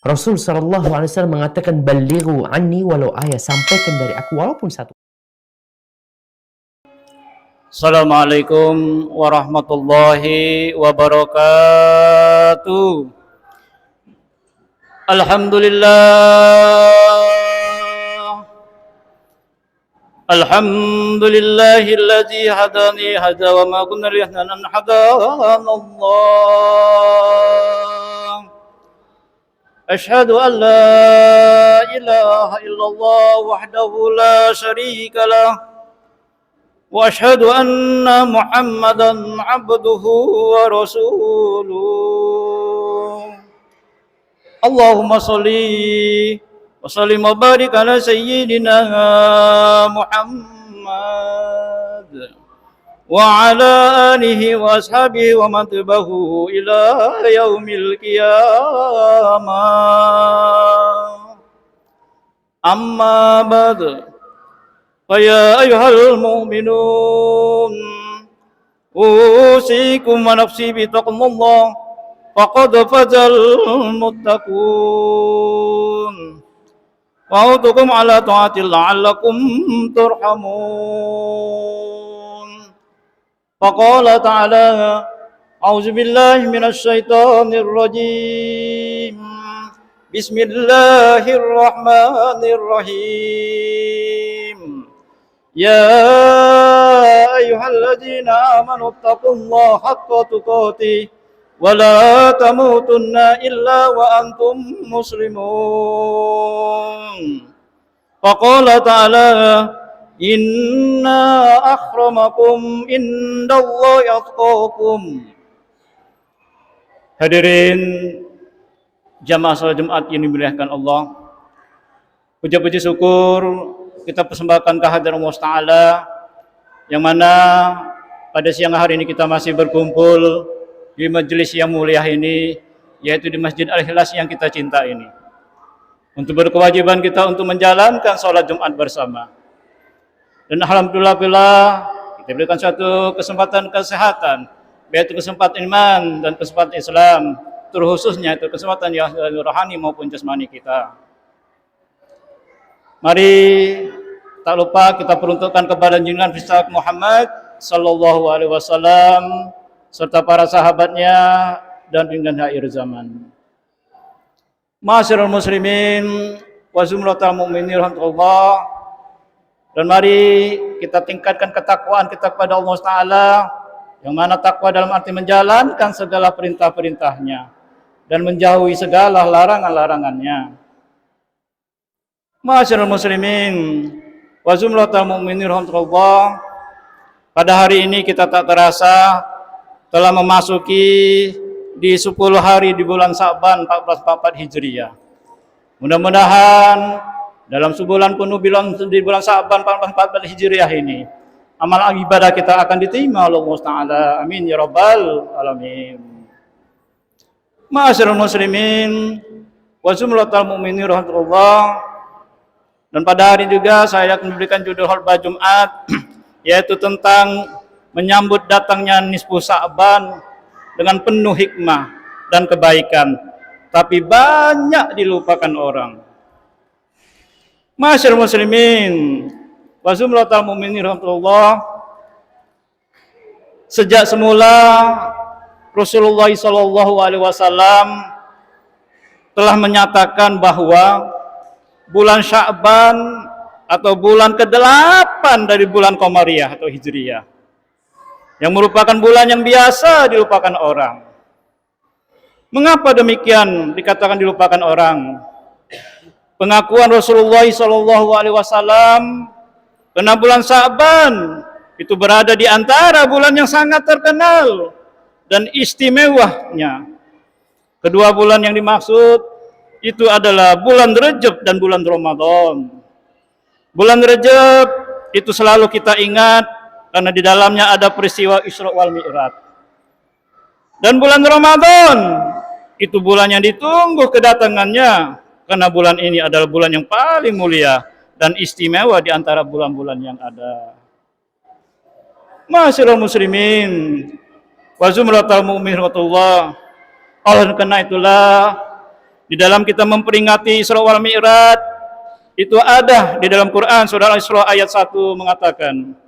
Rasul sallallahu alaihi wasallam mengatakan, "Ballighu anni walau ayat." Sampaikan dari aku walaupun satu. Assalamualaikum warahmatullahi wabarakatuh. Alhamdulillah. Alhamdulillahilladzi hadani hada wa ma kunna linahtadiya an hadanallah. Asyhadu an la ilaha illallah wahdahu la syarika lah. Wa asyhadu anna Muhammadan abduhu wa rasuluh. Allahumma sholli wa sallim wa barik ala sayyidina Muhammad wa ala alihi wa ashabihi wa man tabi'ahu ila yaumil qiyamah. Amma ba'd. فيا أيها المؤمنون أوصيكم ونفسي بتقوى الله فقد فاز المتقون وأعودكم على طاعة الله لعلكم ترحمون. فقال تعالى: أعوذ بالله من الشيطان الرجيم بسم الله الرحمن الرحيم. يا أيها الذين آمنوا اتقوا الله حق تقاته ولا تموتن إلا وأنتم مسلمون. فقال تعالى: إن أكرمكم عند الله أتقاكم. Hadirin jamaah salat Jumat yang dimuliakan Allah, puja-puji syukur kita persembahkan kehadiran Allah Ta'ala, yang mana pada siang hari ini kita masih berkumpul di majelis yang mulia ini, yaitu di Masjid Al-Ikhlas yang kita cinta ini, untuk berkewajiban kita untuk menjalankan sholat Jumat bersama. Dan alhamdulillah kita berikan suatu kesempatan kesehatan, yaitu kesempatan iman dan kesempatan Islam, terkhususnya itu kesempatan yang rohani maupun jasmani kita. Mari tak lupa kita peruntukkan kepada junjungan Nabi Muhammad sallallahu alaihi wasallam serta para sahabatnya dan hingga akhir zaman. Ma'asyiral muslimin wa zumratal mu'minin rahimakumullah. Dan mari kita tingkatkan ketakwaan kita kepada Allah Ta'ala, yang mana takwa dalam arti menjalankan segala perintah-perintahnya dan menjauhi segala larangan-larangannya. Ma'asyiral muslimin wa zumratal mu'minin rahimakumullah. Pada hari ini kita tak terasa telah memasuki di 10 hari di bulan Sa'ban 1444 Hijriah. Mudah-mudahan dalam sebulan penuh di bulan Sa'ban 1444 Hijriah ini amal ibadah kita akan diterima oleh Allah Ta'ala. Amin ya rabbal alamin. Ma'asyiral muslimin wa zumratal mu'minin rahimakumullah. Dan pada hari juga saya akan memberikan judul khutbah Jumat, yaitu tentang menyambut datangnya nisfu Sa'ban dengan penuh hikmah dan kebaikan, tapi banyak dilupakan orang. Ma'asyiral muslimin wa zumratal mu'minin rahimakumullah. Sejak semula Rasulullah sallallahu alaihi wasallam telah menyatakan bahwa bulan Sya'ban atau bulan ke-8 dari bulan Qamariyah atau Hijriyah, yang merupakan bulan yang biasa dilupakan orang. Mengapa demikian dikatakan dilupakan orang? Pengakuan Rasulullah SAW, karena bulan Sya'ban itu berada di antara bulan yang sangat terkenal dan istimewanya. Kedua bulan yang dimaksud itu adalah bulan Rajab dan bulan Ramadan. Bulan Rajab itu selalu kita ingat karena di dalamnya ada peristiwa Isra wal Mi'raj. Dan bulan Ramadan itu bulan yang ditunggu kedatangannya, karena bulan ini adalah bulan yang paling mulia dan istimewa di antara bulan-bulan yang ada. Ma'asyiral muslimin wa zumratal mu'minin rahimakumullah. Oleh karena itulah Di dalam kita memperingati Isra wal Mi'raj, itu ada di dalam Quran surah Al-Isra ayat 1 mengatakan,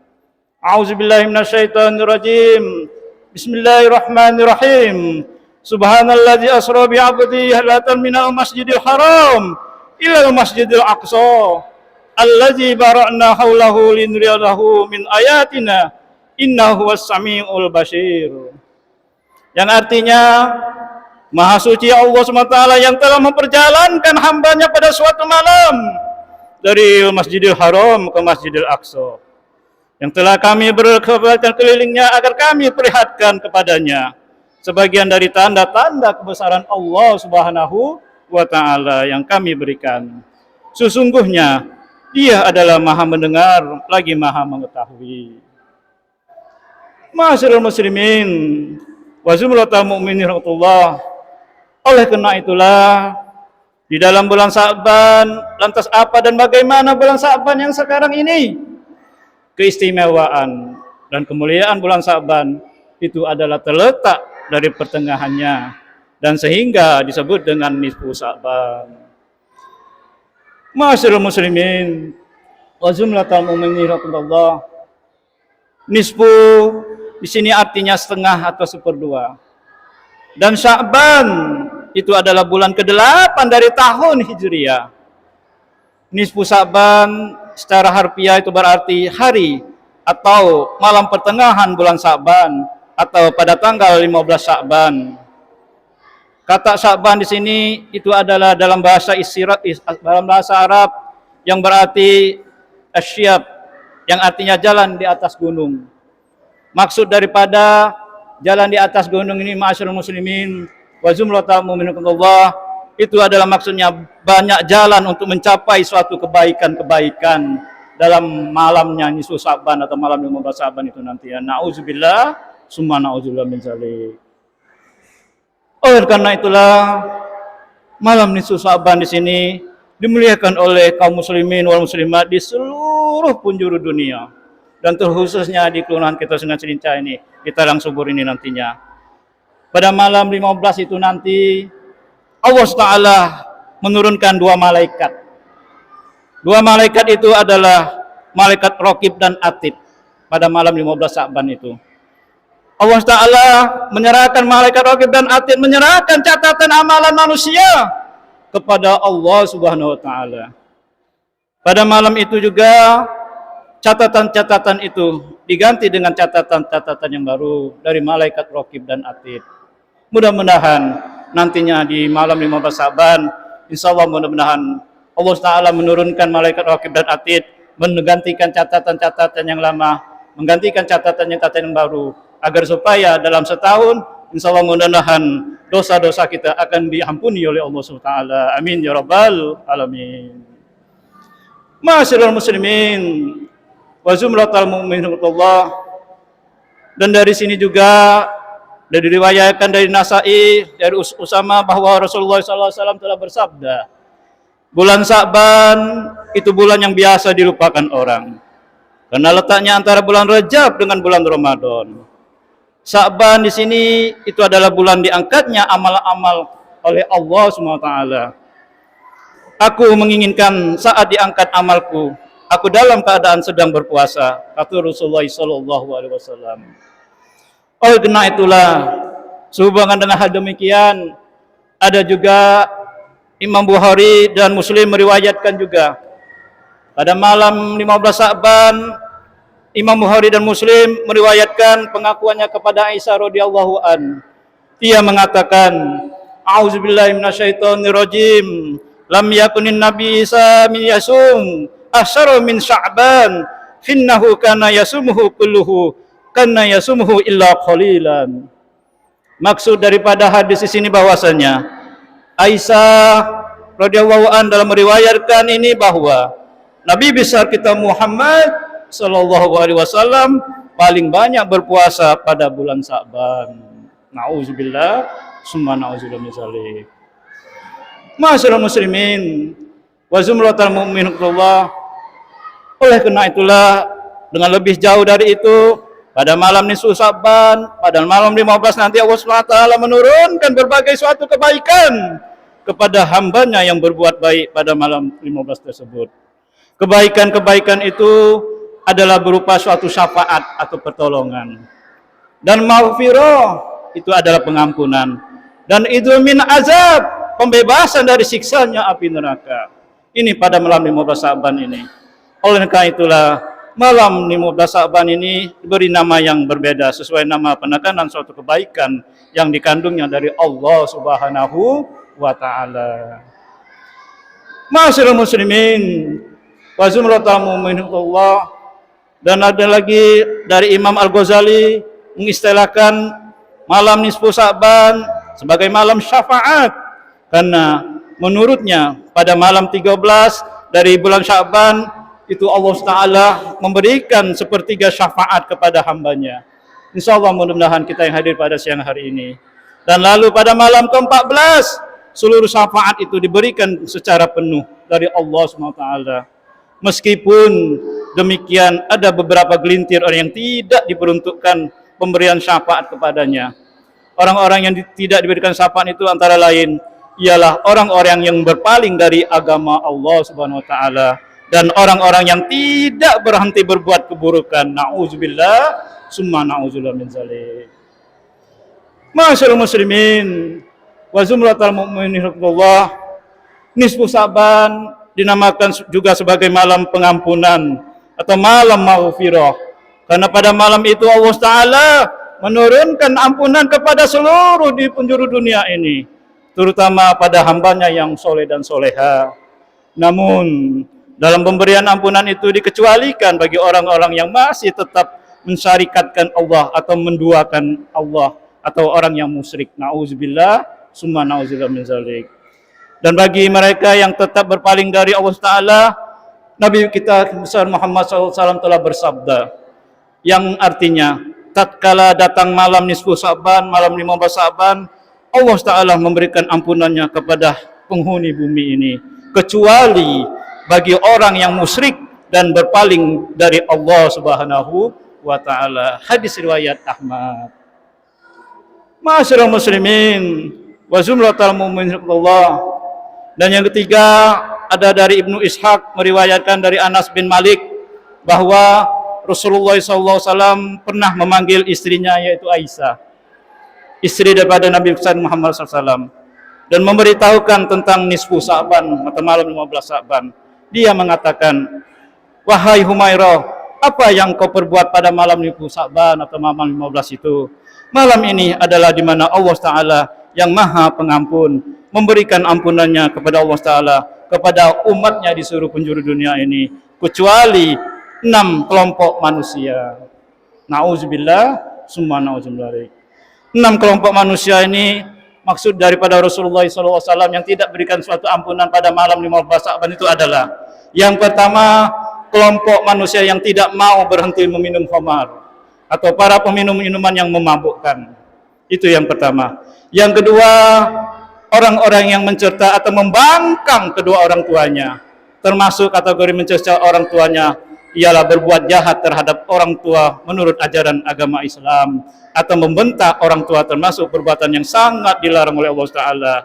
A'udzubillahi minasyaitonirrajim. Bismillahirrahmanirrahim. Subhanalladzi asra bi 'abdihi lailatan minal masjidil haram ilal masjidil aqsa allazi barakna haulahu linuriyahu min ayatina innahu was-sami'ul basir. Yang artinya, Maha suci Allah SWT yang telah memperjalankan hambanya pada suatu malam dari Masjidil Haram ke Masjidil Aqsa, yang telah kami berkebaikan kelilingnya agar kami perlihatkan kepadanya sebagian dari tanda-tanda kebesaran Allah Subhanahu wa Ta'ala yang kami berikan. Sesungguhnya Dia adalah Maha mendengar lagi Maha mengetahui. Ma'asyiral muslimin wa zumratal mu'minin rahmatullah. Oleh karena itulah, di dalam bulan Sa'ban, lantas apa dan bagaimana bulan Sa'ban yang sekarang ini? Keistimewaan dan kemuliaan bulan Sa'ban itu adalah terletak dari pertengahannya, dan sehingga disebut dengan nisfu Sa'ban. Ma'asyiral muslimin wa zumratal mu'minin rahmatullah. Nisfu di sini artinya setengah atau seperdua. Dan Sya'ban itu adalah bulan ke-8 dari tahun Hijriah. Nisfu Sya'ban secara harfiah itu berarti hari atau malam pertengahan bulan Sya'ban atau pada tanggal 15 Sya'ban. Kata Sya'ban di sini itu adalah dalam bahasa Arab yang berarti asyab, yang artinya jalan di atas gunung. Maksud daripada jalan di atas gunung ini, ma'asyiral muslimin wa zumratal mu'minin Allah, itu adalah maksudnya banyak jalan untuk mencapai suatu kebaikan-kebaikan dalam malamnya nisfu Sya'ban atau malam 15 Sya'ban itu nanti. Na'udzubillah summa na'udzubillah min dzalik. Oleh karena itulah, malam nisfu Sya'ban di sini dimuliakan oleh kaum muslimin wal muslimat di seluruh penjuru dunia, dan terkhususnya di kelurahan kita Sungai Cilincah ini, di Talang Subur ini nantinya. Pada malam 15 itu nanti Allah SWT menurunkan dua malaikat. Dua malaikat itu adalah malaikat Raqib dan Atid pada malam 15 Sya'ban itu. Allah SWT menyerahkan malaikat Raqib dan Atid, menyerahkan catatan amalan manusia kepada Allah Subhanahu wa Ta'ala. Pada malam itu juga catatan-catatan itu diganti dengan catatan-catatan yang baru dari malaikat Raqib dan Atid. Mudah-mudahan nantinya di malam 15 Sya'ban, insyaallah mudah-mudahan Allah Ta'ala menurunkan malaikat Raqib dan Atid, menggantikan catatan-catatan yang lama, menggantikan catatan-catatan yang baru, agar supaya dalam setahun insyaallah mudah-mudahan dosa-dosa kita akan diampuni oleh Allah SWT. Amin ya rabbal alamin. Ma'asyiral muslimin wa zumratal mu'minin Allah. Dan dari sini juga diriwayatkan dari Nasa'i, dari Usama, bahwa Rasulullah SAW telah bersabda, bulan Sya'ban itu bulan yang biasa dilupakan orang, karena letaknya antara bulan Rajab dengan bulan Ramadan. Sya'ban di sini itu adalah bulan diangkatnya amal-amal oleh Allah SWT. Aku menginginkan saat diangkat amalku, aku dalam keadaan sedang berpuasa, kata Rasulullah SAW. Oleh karena itulah, sehubungan dengan hal demikian, ada juga Imam Bukhari dan Muslim meriwayatkan juga pada malam 15 Sya'ban, Imam Bukhari dan Muslim meriwayatkan pengakuannya kepada Aisyah radhiyallahu an. Dia mengatakan, A'udzubillahi minasyaitonirrajim. Lam yakunin Nabi Isa min yasum asyara min Sya'ban. Finnahu kana yasumuhu kulluhu kana yasumuhu illa qalilan. Maksud daripada hadis di sini bahwasanya Aisyah radhiyallahu an dalam meriwayatkan ini bahwa Nabi besar kita Muhammad sallallahu alaihi wasallam paling banyak berpuasa pada bulan Sya'ban. Nauzubillah summa nauzubillah min dzalik. Ma'asyiral muslimin wa zumratal mu'minin Allah. Oleh karena itulah, dengan lebih jauh dari itu, pada malam nisfu Sya'ban, pada malam 15 nanti Allah SWT menurunkan berbagai suatu kebaikan kepada hambanya yang berbuat baik pada malam 15 tersebut. Kebaikan-kebaikan itu adalah berupa suatu syafaat atau pertolongan. Dan maghfirah itu adalah pengampunan. Dan itu min azab, pembebasan dari siksanya api neraka. Ini pada malam 15 Sa'ban ini. Oleh karena itulah malam 15 Sa'ban ini diberi nama yang berbeda sesuai nama penekanan suatu kebaikan yang dikandungnya dari Allah Subhanahu wa taala. Ma'asyiral muslimin wa zumratal mu'minillah. Dan ada lagi dari Imam Al-Ghazali mengistilahkan malam nisfu Sa'ban sebagai malam syafaat, karena menurutnya pada malam 13 dari bulan Sya'ban itu Allah Ta'ala memberikan sepertiga syafaat kepada hambanya. InsyaAllah mudah-mudahan kita yang hadir pada siang hari ini. Dan lalu pada malam ke-14 seluruh syafaat itu diberikan secara penuh dari Allah SWT. Meskipun demikian ada beberapa gelintir orang yang tidak diperuntukkan pemberian syafaat kepadanya. Orang-orang yang tidak diberikan syafaat itu antara lain ialah orang-orang yang berpaling dari agama Allah Subhanahu wa taala dan orang-orang yang tidak berhenti berbuat keburukan. Nauzubillah summa nauzubillah min zalik. Ma'asyiral muslimin wa zumratal mu'minin rahimakumullah. Nisfu Sa'ban dinamakan juga sebagai malam pengampunan atau malam maghfirah, karena pada malam itu Allah Ta'ala menurunkan ampunan kepada seluruh di penjuru dunia ini, terutama pada hambanya yang soleh dan soleha. Namun dalam pemberian ampunan itu dikecualikan bagi orang-orang yang masih tetap mensyarikatkan Allah atau menduakan Allah atau orang yang musyrik. Nauzubillah summa nauzubillah min zalik. Dan bagi mereka yang tetap berpaling dari Allah Ta'ala, Nabi kita besar Muhammad SAW telah bersabda, yang artinya tatkala datang malam nisfu Sa'ban, malam 15 Sa'ban, Allah Ta'ala memberikan ampunannya kepada penghuni bumi ini, kecuali bagi orang yang musyrik dan berpaling dari Allah Subhanahu wa Ta'ala. Hadis riwayat Ahmad. Ma'asyiral muslimin wa zumratal mu'minin Allah. Dan yang ketiga ada dari Ibnu Ishaq meriwayatkan dari Anas bin Malik bahwa Rasulullah SAW pernah memanggil istrinya yaitu Aisyah, istri daripada Nabi Muhammad SAW, dan memberitahukan tentang nisfu Sa'ban atau malam 15 Sa'ban. Dia mengatakan, wahai Humairah, apa yang kau perbuat pada malam nisfu Sa'ban atau malam 15 itu? Malam ini adalah di mana Allah Ta'ala yang maha pengampun memberikan ampunannya kepada Allah Ta'ala kepada umatnya di seluruh penjuru dunia ini, kecuali 6 kelompok manusia. Nauzubillah summa nauzubillah. 6 kelompok manusia ini maksud daripada Rasulullah SAW yang tidak berikan suatu ampunan pada malam 15 Sa'ban itu adalah, yang pertama, kelompok manusia yang tidak mau berhenti meminum khamar atau para peminum minuman yang memabukkan. Itu yang pertama. Yang kedua, orang-orang yang mencerca atau membangkang kedua orang tuanya, termasuk kategori mencerca orang tuanya ialah berbuat jahat terhadap orang tua menurut ajaran agama Islam atau membentak orang tua, termasuk perbuatan yang sangat dilarang oleh Allah Ta'ala.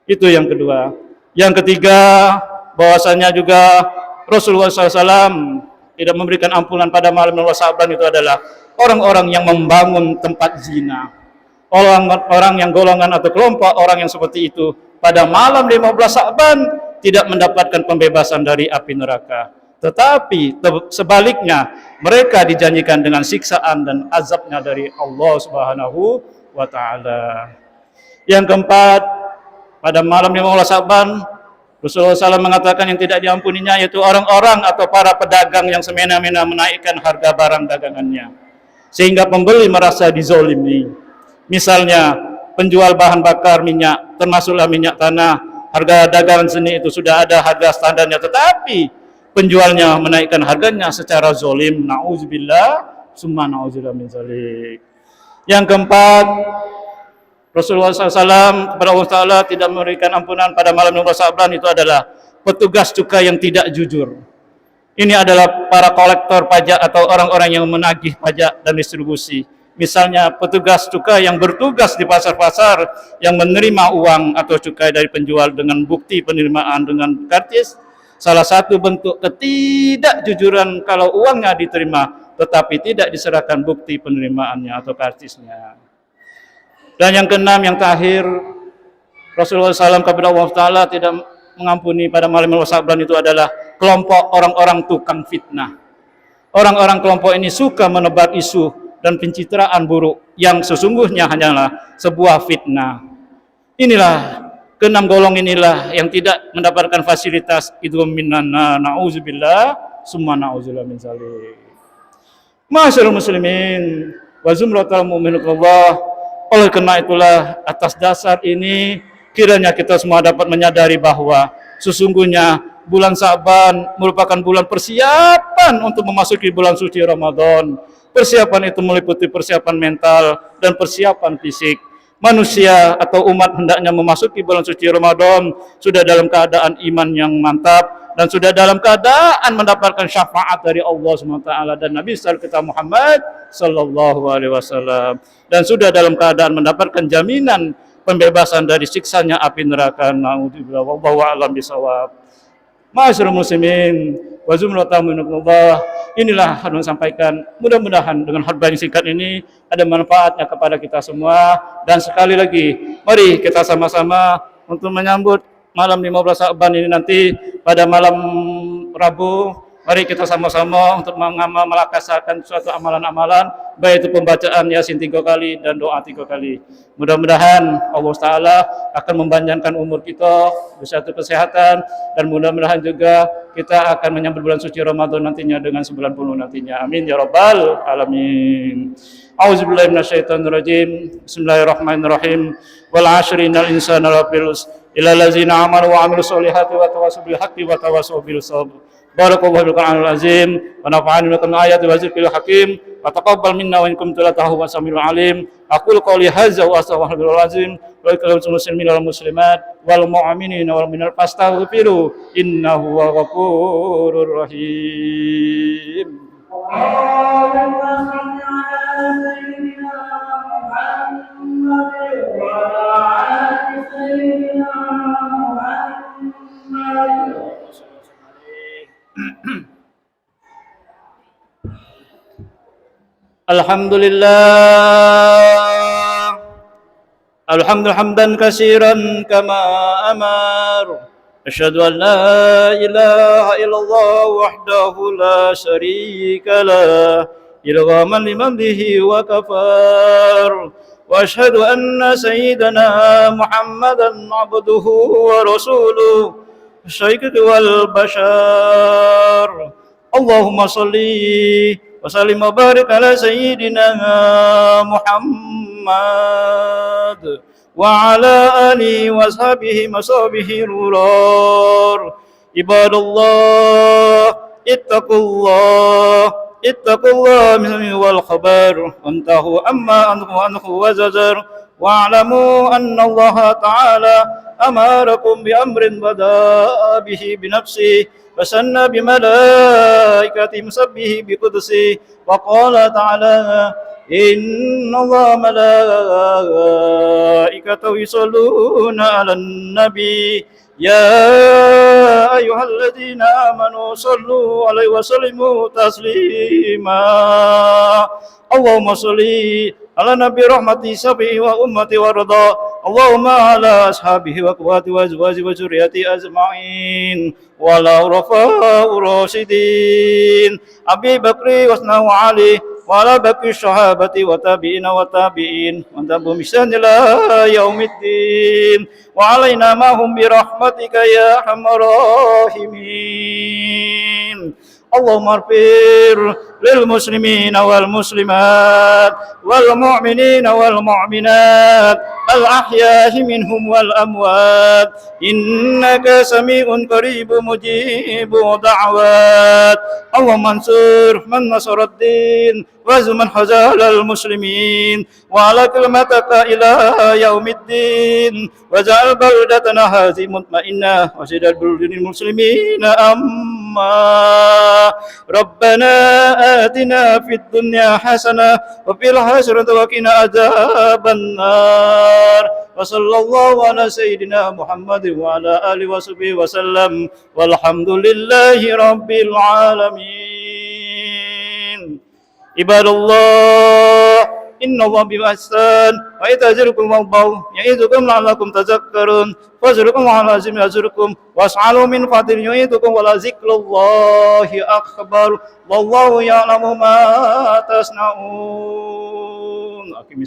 Itu yang kedua. Yang ketiga, bahwasanya juga Rasulullah SAW tidak memberikan ampunan pada malam 15 Sa'ban itu adalah orang-orang yang membangun tempat zina. Orang yang golongan atau kelompok orang yang seperti itu pada malam 15 Sa'ban tidak mendapatkan pembebasan dari api neraka, tetapi sebaliknya mereka dijanjikan dengan siksaan dan azabnya dari Allah Subhanahu wa Ta'ala. Yang keempat, pada malam 15 Sa'ban Rasulullah SAW mengatakan yang tidak diampuninya yaitu orang-orang atau para pedagang yang semena-mena menaikkan harga barang dagangannya sehingga pembeli merasa dizolimi. Misalnya penjual bahan bakar minyak, termasuklah minyak tanah, harga dagangan seni itu sudah ada harga standarnya, tetapi penjualnya menaikkan harganya secara zolim. Nauzubillah summa nauzubillah min zalik. Yang keempat, Rasulullah SAW kepada Allah Ta'ala tidak memberikan ampunan pada malam 15 Sa'ban itu adalah petugas cukai yang tidak jujur. Ini adalah para kolektor pajak atau orang-orang yang menagih pajak dan distribusi Misalnya petugas cukai yang bertugas di pasar-pasar yang menerima uang atau cukai dari penjual dengan bukti penerimaan dengan karcis, salah satu bentuk ketidakjujuran kalau uangnya diterima tetapi tidak diserahkan bukti penerimaannya atau karcisnya. Dan yang keenam, yang terakhir, Rasulullah SAW kepada Allah Ta'ala tidak mengampuni pada malam Sya'ban itu adalah kelompok orang-orang tukang fitnah. Orang-orang kelompok ini suka menebar isu dan pencitraan buruk yang sesungguhnya hanyalah sebuah fitnah. Inilah keenam golongan inilah yang tidak mendapatkan fasilitas itu minna na'udzubillah summa na'udzubillah min zalik. Masyaallah muslimin wa zumratul mu'minin Allah. Oleh karena itulah atas dasar ini kiranya kita semua dapat menyadari bahwa sesungguhnya bulan Sya'ban merupakan bulan persiapan untuk memasuki bulan suci Ramadan. Persiapan itu meliputi persiapan mental dan persiapan fisik. Manusia atau umat hendaknya memasuki bulan suci Ramadan sudah dalam keadaan iman yang mantap dan sudah dalam keadaan mendapatkan syafaat dari Allah SWT dan Nabi kita Muhammad sallallahu alaihi wasallam, dan sudah dalam keadaan mendapatkan jaminan pembebasan dari siksanya api neraka. Naudzubillah, wallahu a'lam bishawab. Ma'asyiral muslimin wa zumratul mu'minin, inilah yang sampaikan. Mudah-mudahan dengan khutbah yang singkat ini ada manfaatnya kepada kita semua. Dan sekali lagi, mari kita sama-sama untuk menyambut malam 15 Sya'ban ini nanti pada malam Rabu. Mari kita sama-sama untuk melaksakan suatu amalan-amalan, baik itu pembacaan Yasin 3 kali dan doa 3 kali. Mudah-mudahan Allah Ta'ala akan memanjangkan umur kita, bersatu kesehatan, dan mudah-mudahan juga kita akan menyambut bulan suci Ramadan nantinya dengan 90 nantinya. Amin ya rabbal alamin. A'udzubillahi minasyaitonirrajim. Bismillahirrahmanirrahim. Wal 'ashri innal insana lafi khusr illa allazina amanu wa 'amilus solihati wa tawassaw bil haqqi wa tawassaw bis sabr. Barakallahu bil Qur'anil azim wa nafa'ani bikum ayati wa zikril hakim wa taqabbal minna wa in kuntum la ta'lamun wa samiul alim. Aqulu qawli hadza wa astaghfirullahal azim wa lakum muslimin wal muslimat wal mu'minin wal mu'minat fastaghfiru innahu huwal ghafurur rahim. Allahumma shalli ala sayyidina Muhammad wa ala ali sayyidina Muhammad. Alhamdulillah, alhamdulillah hamdan katsiran kama amar. Asyhadu an la ilaha illallah wahdahu la syarika lah, ilghaman liman bihi wa kafar. Wa asyhadu anna sayyidana Muhammadan abduhu wa rasuluh syaiq wal bashar. Allahumma salli wa sallim wa barik ala sayyidina Muhammad wa ala alihi wa sahbihi mashabihi rurar. Ibadallah ittaqullah min wal khabar antahu amma anhu wa zajar wa'lamu anna Allah ta'ala amarakum bi amrin bada'a bihi bi nafsihi fasanna bi malaikati musabbihi bi qudsi wa qala ta'ala inna Allah malaikatahu yusalluna 'alan nabi ya ayyuhalladzina amanu sallu 'alaihi wa sallimu taslima. Allahumma shalli ala nabi rahmati sabi wa ummati wa rida. Allahumma ala ashabihi wa quwati wa azwaji wa zuriyati azma'in wa la rafa'u rasidin Abi Bakri wa Usman wa Ali wa ala baqi sahabati wa tabi'ina wa tabi'in wa tabi'um ihsan ila yaumiddin wa alaina ma'hum bi rahmatika ya arhamar rahimin. Allahumma ighfir lil muslimina wal muslimat wal mu'minina wal mu'minat al ahya'i minhum wal amwat innaka sami'un qaribun mujibu da'wat. Allahumma ansur man nasarad din wa man hazal al muslimin wa ala kalimataka ila yaumiddin wa ja'al baldatana hadhihi mutma'innah wa sidal bulil muslimina amma Rabbana آتنا في الدنيا حسنة وفي الآخرة وقنا عذاب النار وصلى الله على سيدنا محمد وعلى آله وصحبه وسلم والحمد لله رب العالمين. عباد الله إن الله بإحسان وإذا زركم الله يعظكم لعلكم تذكرون فاذكروا على العظيم يذكركم واسألوا من فضله يعظكم ولذكر الله أكبر والله يعلم ما تصنعون.